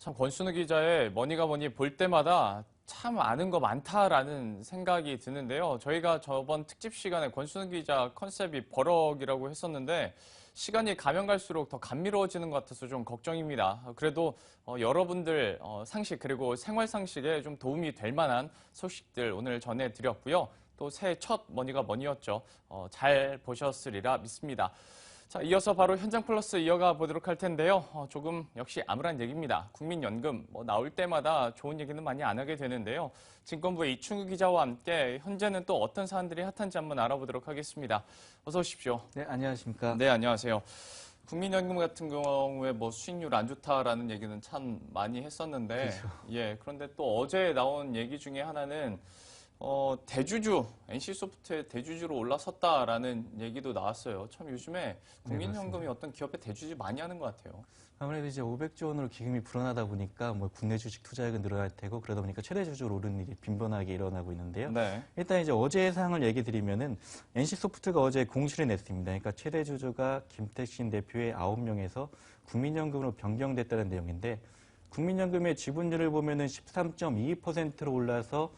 참 권순우 기자의 뭐니가 뭐니 볼 때마다 참 아는 거 많다라는 생각이 드는데요. 저희가 저번 특집 시간에 권순우 기자 컨셉이 버럭이라고 했었는데 시간이 가면 갈수록 더 감미로워지는 것 같아서 좀 걱정입니다. 그래도 여러분들 상식 그리고 생활 상식에 좀 도움이 될 만한 소식들 오늘 전해드렸고요. 또 새해 첫 뭐니가 뭐니였죠. 잘 보셨으리라 믿습니다. 자, 이어서 바로 현장 플러스 이어가 보도록 할 텐데요. 조금 역시 암울한 얘기입니다. 국민연금 나올 때마다 좋은 얘기는 많이 안 하게 되는데요. 증권부의 이충우 기자와 함께 현재는 또 어떤 사안들이 핫한지 한번 알아보도록 하겠습니다. 어서 오십시오. 네, 안녕하십니까. 네, 안녕하세요. 국민연금 같은 경우에 수익률 안 좋다라는 얘기는 참 많이 했었는데, 그렇죠. 예, 그런데 또 어제 나온 얘기 중에 하나는 대주주, NC소프트의 대주주로 올라섰다라는 얘기도 나왔어요. 참 요즘에 국민연금이 네, 어떤 기업의 대주주 많이 하는 것 같아요. 아무래도 이제 500조 원으로 기금이 불어나다 보니까 국내 주식 투자액은 늘어날 테고 그러다 보니까 최대 주주로 오르는 일이 빈번하게 일어나고 있는데요. 네. 일단 이제 어제의 상황을 얘기 드리면은 NC소프트가 어제 공시를 냈습니다. 그러니까 최대 주주가 김택신 대표의 9명에서 국민연금으로 변경됐다는 내용인데 국민연금의 지분율을 보면은 13.22%로 올라서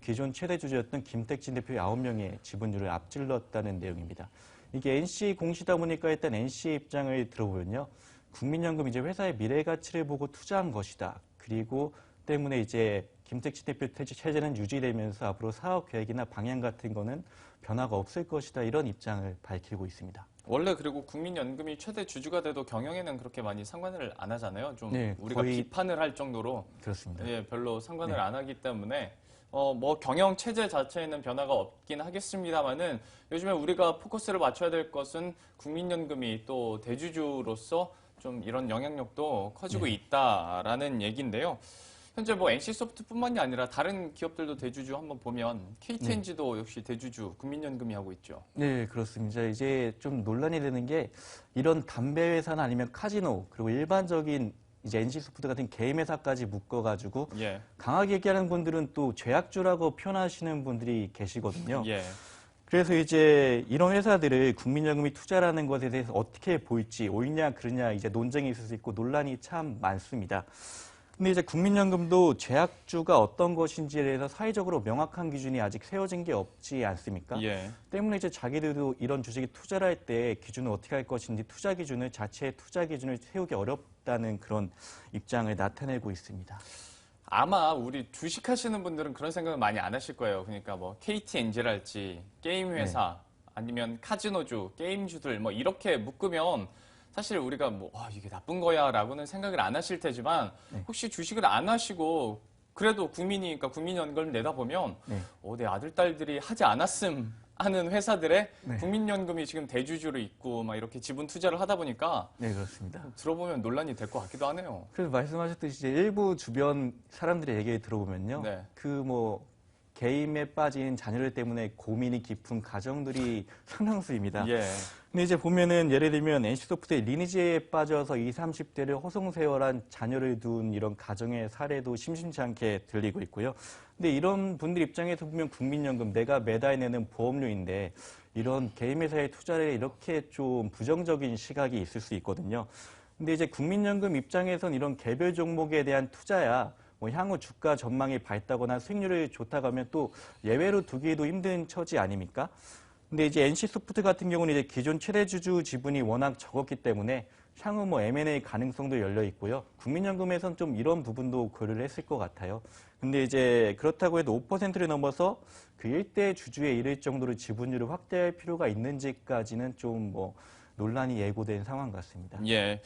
기존 최대 주주였던 김택진 대표의 9명의 지분율을 앞질렀다는 내용입니다. 이게 NC 공시다 보니까 일단 NC의 입장을 들어보면요. 국민연금 이제 회사의 미래 가치를 보고 투자한 것이다. 그리고 때문에 이제 김택진 대표 체제는 유지되면서 앞으로 사업 계획이나 방향 같은 거는 변화가 없을 것이다. 이런 입장을 밝히고 있습니다. 원래 그리고 국민연금이 최대 주주가 돼도 경영에는 그렇게 많이 상관을 안 하잖아요. 좀 네, 우리가 비판을 할 정도로 그렇습니다. 예, 별로 상관을 네. 안 하기 때문에 경영 체제 자체에는 변화가 없긴 하겠습니다만은 요즘에 우리가 포커스를 맞춰야 될 것은 국민연금이 또 대주주로서 좀 이런 영향력도 커지고 네. 있다라는 얘기인데요. 현재 NC소프트뿐만이 아니라 다른 기업들도 대주주 한번 보면 KTNG도 역시 대주주 국민연금이 하고 있죠. 네, 그렇습니다. 이제 좀 논란이 되는 게 이런 담배 회사나 아니면 카지노 그리고 일반적인 이제 NC소프트 같은 게임 회사까지 묶어가지고 예. 강하게 얘기하는 분들은 또 죄악주라고 표현하시는 분들이 계시거든요. 예. 그래서 이제 이런 회사들을 국민연금이 투자라는 것에 대해서 어떻게 보일지 옳냐 그르냐 이제 논쟁이 있을 수 있고 논란이 참 많습니다. 근데 이제 국민연금도 죄악주가 어떤 것인지에 대해서 사회적으로 명확한 기준이 아직 세워진 게 없지 않습니까? 예. 때문에 이제 자기들도 이런 주식에 투자를 할 때 기준을 어떻게 할 것인지 투자 기준을 자체의 투자 기준을 세우기 어렵다는 그런 입장을 나타내고 있습니다. 아마 우리 주식하시는 분들은 그런 생각은 많이 안 하실 거예요. 그러니까 KTNG랄지 게임 회사 아니면 카지노주, 게임주들 이렇게 묶으면 사실 우리가 이게 나쁜 거야 라고는 생각을 안 하실 테지만 혹시 주식을 안 하시고 그래도 국민이니까 국민연금 내다 보면 내 아들, 딸들이 하지 않았음 하는 회사들의 국민연금이 지금 대주주로 있고 이렇게 지분 투자를 하다 보니까 네, 그렇습니다. 들어보면 논란이 될 것 같기도 하네요. 그래서 말씀하셨듯이 이제 일부 주변 사람들의 얘기를 들어보면요. 네. 게임에 빠진 자녀들 때문에 고민이 깊은 가정들이 상당수입니다. 예. 근데 이제 보면은 예를 들면 NC소프트의 리니지에 빠져서 20, 30대를 허송세월한 자녀를 둔 이런 가정의 사례도 심심치 않게 들리고 있고요. 근데 이런 분들 입장에서 보면 국민연금 내가 매달 내는 보험료인데 이런 게임 회사에 투자를 이렇게 좀 부정적인 시각이 있을 수 있거든요. 근데 이제 국민연금 입장에선 이런 개별 종목에 대한 투자야 향후 주가 전망이 밝다거나 수익률이 좋다고 하면 또 예외로 두기도 힘든 처지 아닙니까? 근데 이제 NC소프트 같은 경우는 이제 기존 최대 주주 지분이 워낙 적었기 때문에 향후 M&A 가능성도 열려 있고요. 국민연금에선 좀 이런 부분도 고려를 했을 것 같아요. 근데 이제 그렇다고 해도 5%를 넘어서 그 일대 주주에 이를 정도로 지분율을 확대할 필요가 있는지까지는 좀 논란이 예고된 상황 같습니다. 예.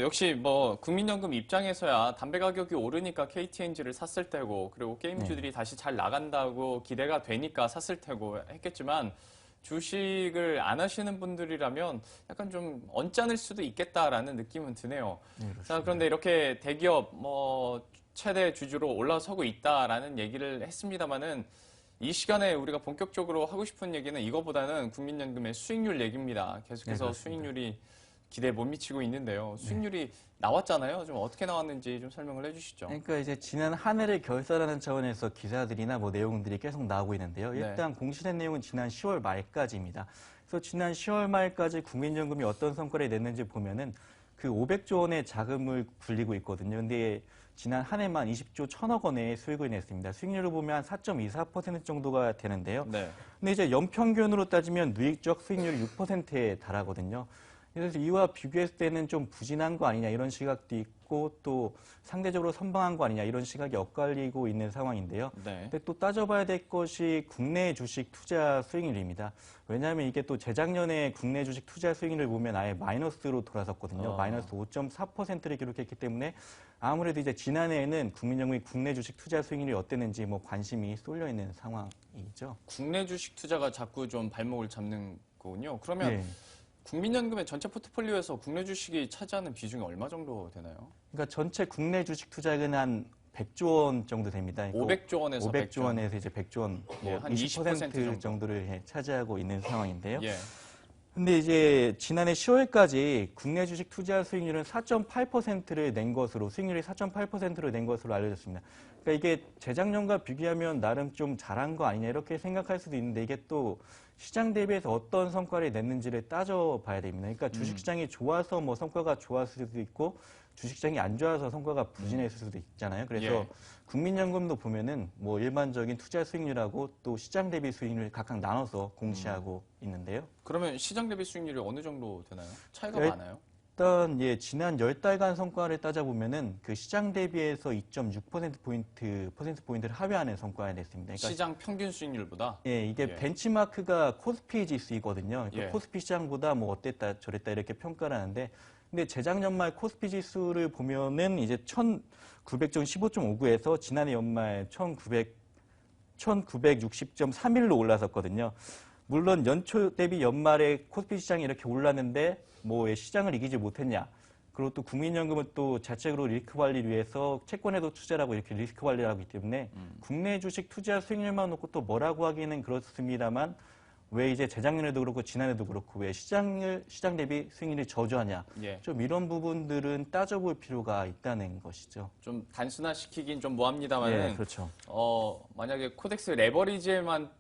역시 국민연금 입장에서야 담배 가격이 오르니까 KTNG를 샀을 테고, 그리고 게임주들이 다시 잘 나간다고 기대가 되니까 샀을 테고 했겠지만, 주식을 안 하시는 분들이라면 약간 좀 언짢을 수도 있겠다라는 느낌은 드네요. 네, 자, 그런데 이렇게 대기업 최대 주주로 올라서고 있다라는 얘기를 했습니다마는 이 시간에 우리가 본격적으로 하고 싶은 얘기는 이거보다는 국민연금의 수익률 얘기입니다. 계속해서 네, 수익률이 기대에 못 미치고 있는데요. 수익률이 나왔잖아요. 좀 어떻게 나왔는지 좀 설명을 해주시죠. 그러니까 이제 지난 한 해를 결산하는 차원에서 기사들이나 내용들이 계속 나오고 있는데요. 일단 공시된 내용은 지난 10월 말까지입니다. 그래서 지난 10월 말까지 국민연금이 어떤 성과를 냈는지 보면은 그 500조 원의 자금을 굴리고 있거든요. 근데 지난 한 해만 20조 1천억 원의 수익을 냈습니다. 수익률을 보면 한 4.24% 정도가 되는데요. 네. 근데 이제 연평균으로 따지면 누익적 수익률이 6%에 달하거든요. 그래서 이와 비교했을 때는 좀 부진한 거 아니냐 이런 시각도 있고 또 상대적으로 선방한 거 아니냐 이런 시각이 엇갈리고 있는 상황인데요. 네. 근데 또 따져봐야 될 것이 국내 주식 투자 수익률입니다. 왜냐하면 이게 또 재작년에 국내 주식 투자 수익률을 보면 아예 마이너스로 돌아섰거든요. 마이너스 5.4%를 기록했기 때문에 아무래도 이제 지난해에는 국민연금이 국내 주식 투자 수익률이 어땠는지 뭐 관심이 쏠려 있는 상황이죠. 국내 주식 투자가 자꾸 좀 발목을 잡는 거군요. 그러면 예. 국민연금의 전체 포트폴리오에서 국내 주식이 차지하는 비중이 얼마 정도 되나요? 그러니까 전체 국내 주식 투자액은 한 100조 원 정도 됩니다. 500조 원에서 500조 원에서 이제 100조 원, 예, 뭐 한 20% 20% 정도를 차지하고 있는 상황인데요. 예. 근데 이제 지난해 10월까지 국내 주식 투자 수익률은 4.8%를 낸 것으로 수익률이 4.8%를 낸 것으로 알려졌습니다. 그러니까 이게 재작년과 비교하면 나름 좀 잘한 거 아니냐 이렇게 생각할 수도 있는데 이게 또 시장 대비해서 어떤 성과를 냈는지를 따져봐야 됩니다. 그러니까 주식시장이 좋아서 뭐 성과가 좋았을 수도 있고 주식시장이 안 좋아서 성과가 부진했을 수도 있잖아요. 그래서 예. 국민연금도 보면은 뭐 일반적인 투자 수익률하고 또 시장 대비 수익률을 각각 나눠서 공시하고 있는데요. 그러면 시장 대비 수익률이 어느 정도 되나요? 차이가 예. 많아요? 일단 예, 지난 10달간 성과를 따져보면은 그 시장 대비해서 2.6%포인트를 하회하는 성과가 냈습니다. 그러니까 시장 평균 수익률보다? 예, 이게 예. 벤치마크가 코스피 지수이거든요. 그러니까 예. 코스피 시장보다 뭐 어땠다 저랬다 이렇게 평가를 하는데 근데 재작년 말 코스피 지수를 보면은 이제 1900.15.59에서 지난해 연말 1960.31로 올라섰거든요. 물론 연초 대비 연말에 코스피 시장이 이렇게 올랐는데 뭐 시장을 이기지 못했냐. 그리고 또 국민연금은 또 자체적으로 리스크 관리를 위해서 채권에도 투자를 하고 이렇게 리스크 관리를 하기 때문에 국내 주식 투자 수익률만 놓고 또 뭐라고 하기는 그렇습니다만 왜 이제 재작년에도 그렇고 지난해도 그렇고 왜 시장 대비 수익률이 저조하냐. 예. 좀 이런 부분들은 따져볼 필요가 있다는 것이죠. 좀 단순화시키긴 좀 뭐합니다만은 예, 그렇죠. 만약에 코덱스 레버리지에만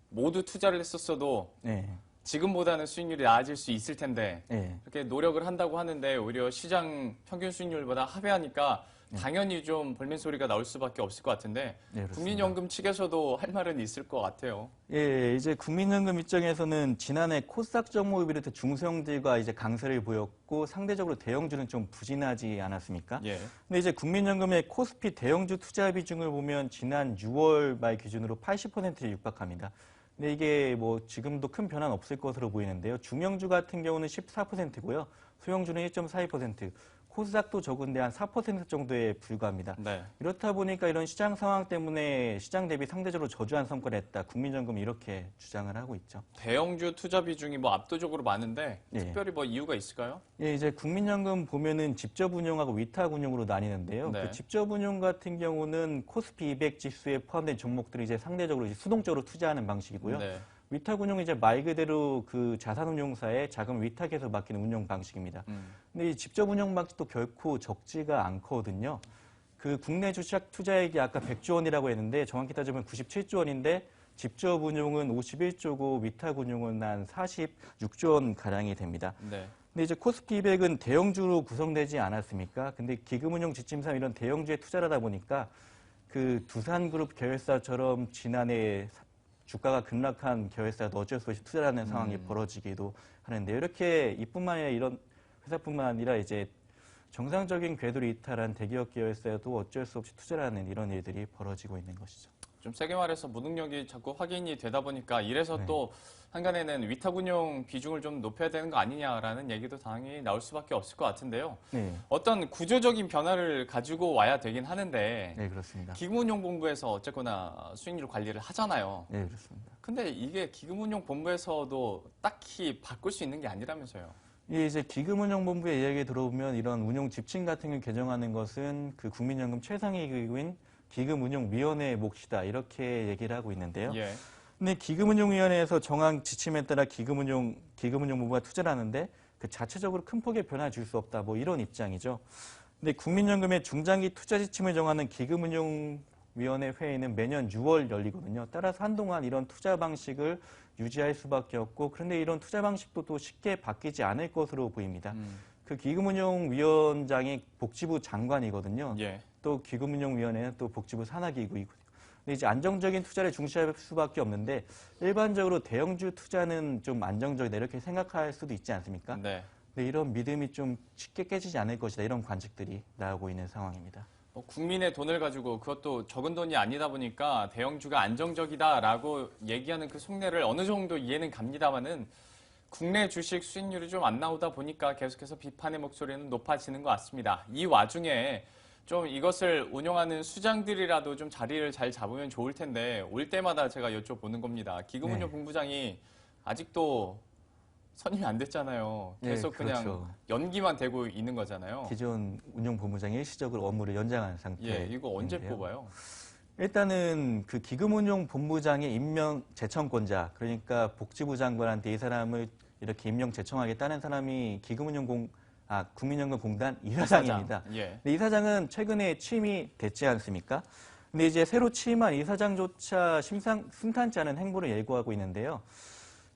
모두 투자를 했었어도 네, 지금보다는 수익률이 나아질 수 있을 텐데 네. 그렇게 노력을 한다고 하는데 오히려 시장 평균 수익률보다 하회하니까 당연히 좀 볼멘 소리가 나올 수밖에 없을 것 같은데 네, 그렇습니다. 국민연금 측에서도 할 말은 있을 것 같아요. 예, 이제 국민연금 입장에서는 지난해 코스닥 종목을 비롯해 중소형들과 이제 강세를 보였고 상대적으로 대형주는 좀 부진하지 않았습니까? 예. 근데 이제 국민연금의 코스피 대형주 투자 비중을 보면 지난 6월 말 기준으로 80%에 육박합니다. 근데 이게 뭐 지금도 큰 변화는 없을 것으로 보이는데요. 중형주 같은 경우는 14%고요. 소형주는 1.42%, 코스닥도 적은데 한 4% 정도에 불과합니다. 네. 이렇다 보니까 이런 시장 상황 때문에 시장 대비 상대적으로 저조한 성과를 냈다. 국민연금이 이렇게 주장을 하고 있죠. 대형주 투자 비중이 뭐 압도적으로 많은데 예. 특별히 뭐 이유가 있을까요? 예, 이제 국민연금 보면은 직접 운용하고 위탁 운용으로 나뉘는데요. 네. 그 직접 운용 같은 경우는 코스피 200 지수에 포함된 종목들이 이제 상대적으로 이제 수동적으로 투자하는 방식이고요. 네. 위탁 운용은 이제 말 그대로 그 자산운용사에 자금을 위탁해서 맡기는 운용 방식입니다. 근데 이 직접 운용 방식도 결코 적지가 않거든요. 그 국내 주식 투자액이 아까 100조 원이라고 했는데 정확히 따지면 97조 원인데 직접 운용은 51조고 위탁 운용은 한 46조 원 가량이 됩니다. 네. 근데 이제 코스피 200은 대형주로 구성되지 않았습니까? 근데 기금운용 지침상 이런 대형주에 투자를 하다 보니까 그 두산그룹 계열사처럼 지난해 주가가 급락한 계열사도 어쩔 수 없이 투자를 하는 상황이 벌어지기도 하는데 이렇게 이뿐만 아니라 이런 회사뿐만 아니라 이제 정상적인 궤도를 이탈한 대기업 계열사도 어쩔 수 없이 투자를 하는 이런 일들이 벌어지고 있는 것이죠. 좀 세게 말해서 무능력이 자꾸 확인이 되다 보니까 이래서 네. 또 한간에는 위탁운용 비중을 좀 높여야 되는 거 아니냐라는 얘기도 당연히 나올 수밖에 없을 것 같은데요. 네, 어떤 구조적인 변화를 가지고 와야 되긴 하는데 네 그렇습니다. 기금운용본부에서 어쨌거나 수익률 관리를 하잖아요. 네 그렇습니다. 근데 이게 기금운용본부에서도 딱히 바꿀 수 있는 게 아니라면서요. 이 이제 기금운용본부의 이야기 들어보면 이런 운용 지침 같은 걸 개정하는 것은 그 국민연금 최상위 기구인 기금운용위원회의 몫이다 이렇게 얘기를 하고 있는데요. 예. 근데 기금운용위원회에서 정한 지침에 따라 기금운용본부가 투자를 하는데 그 자체적으로 큰 폭의 변화를 줄 수 없다 뭐 이런 입장이죠. 근데 국민연금의 중장기 투자 지침을 정하는 기금운용위원회 회의는 매년 6월 열리거든요. 따라서 한동안 이런 투자 방식을 유지할 수밖에 없고 그런데 이런 투자 방식도 또 쉽게 바뀌지 않을 것으로 보입니다. 그 기금운용위원장이 복지부 장관이거든요. 예. 또 기금운용위원회는 또 복지부 산하기구이거든요. 근데 이제 안정적인 투자를 중시할 수밖에 없는데 일반적으로 대형주 투자는 좀 안정적이다 이렇게 생각할 수도 있지 않습니까? 네. 근데 이런 믿음이 좀 쉽게 깨지지 않을 것이다 이런 관측들이 나오고 있는 상황입니다. 국민의 돈을 가지고 그것도 적은 돈이 아니다 보니까 대형주가 안정적이다라고 얘기하는 그 속내를 어느 정도 이해는 갑니다만은 국내 주식 수익률이 좀 안 나오다 보니까 계속해서 비판의 목소리는 높아지는 것 같습니다. 이 와중에 좀 이것을 운영하는 수장들이라도 좀 자리를 잘 잡으면 좋을 텐데 올 때마다 제가 여쭤보는 겁니다. 기금운용 본부장이 아직도 선임이 안 됐잖아요. 계속 네, 그렇죠. 그냥 연기만 되고 있는 거잖아요. 기존 운용본부장이 일시적으로 업무를 연장한 상태인데요. 예, 이거 언제 뽑아요? 일단은 그 기금운용본부장의 임명 제청권자, 그러니까 복지부 장관한테 이 사람을 이렇게 임명 제청하겠다는 사람이 국민연금공단 이사장입니다. 예. 근데 이사장은 최근에 취임이 됐지 않습니까? 근데 이제 새로 취임한 이사장조차 순탄치 않은 행보를 예고하고 있는데요.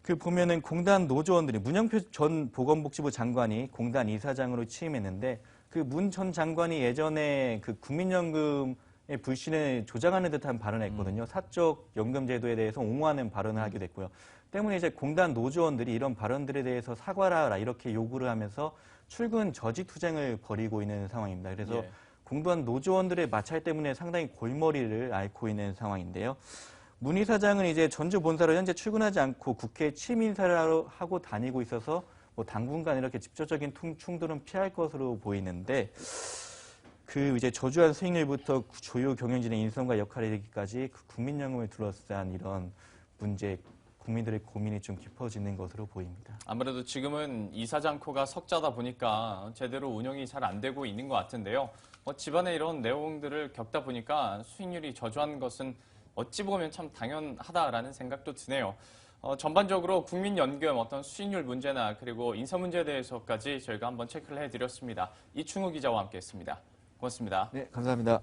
그 보면은 공단 노조원들이 문영표 전 보건복지부 장관이 공단 이사장으로 취임했는데 그 문 전 장관이 예전에 그 국민연금의 불신을 조장하는 듯한 발언을 했거든요. 사적 연금 제도에 대해서 옹호하는 발언을 하게 됐고요. 때문에 이제 공단 노조원들이 이런 발언들에 대해서 사과를 하라 이렇게 요구를 하면서 출근 저지 투쟁을 벌이고 있는 상황입니다. 그래서 예. 공단 노조원들의 마찰 때문에 상당히 골머리를 앓고 있는 상황인데요. 문 이사장은 이제 전주 본사로 현재 출근하지 않고 국회 취임 인사를 하고 다니고 있어서 뭐 당분간 이렇게 직접적인 충돌은 피할 것으로 보이는데 그 이제 저조한 수익률부터 주요 경영진의 인선과 역할에 이르기까지 그 국민연금을 둘러싼 이런 문제 국민들의 고민이 좀 깊어지는 것으로 보입니다. 아무래도 지금은 이사장코가 석자다 보니까 제대로 운영이 잘 안 되고 있는 것 같은데요. 집안에 이런 내용들을 겪다 보니까 수익률이 저조한 것은 어찌 보면 참 당연하다라는 생각도 드네요. 전반적으로 국민연금 어떤 수익률 문제나 그리고 인사 문제에 대해서까지 저희가 한번 체크를 해드렸습니다. 이충우 기자와 함께했습니다. 고맙습니다. 네, 감사합니다.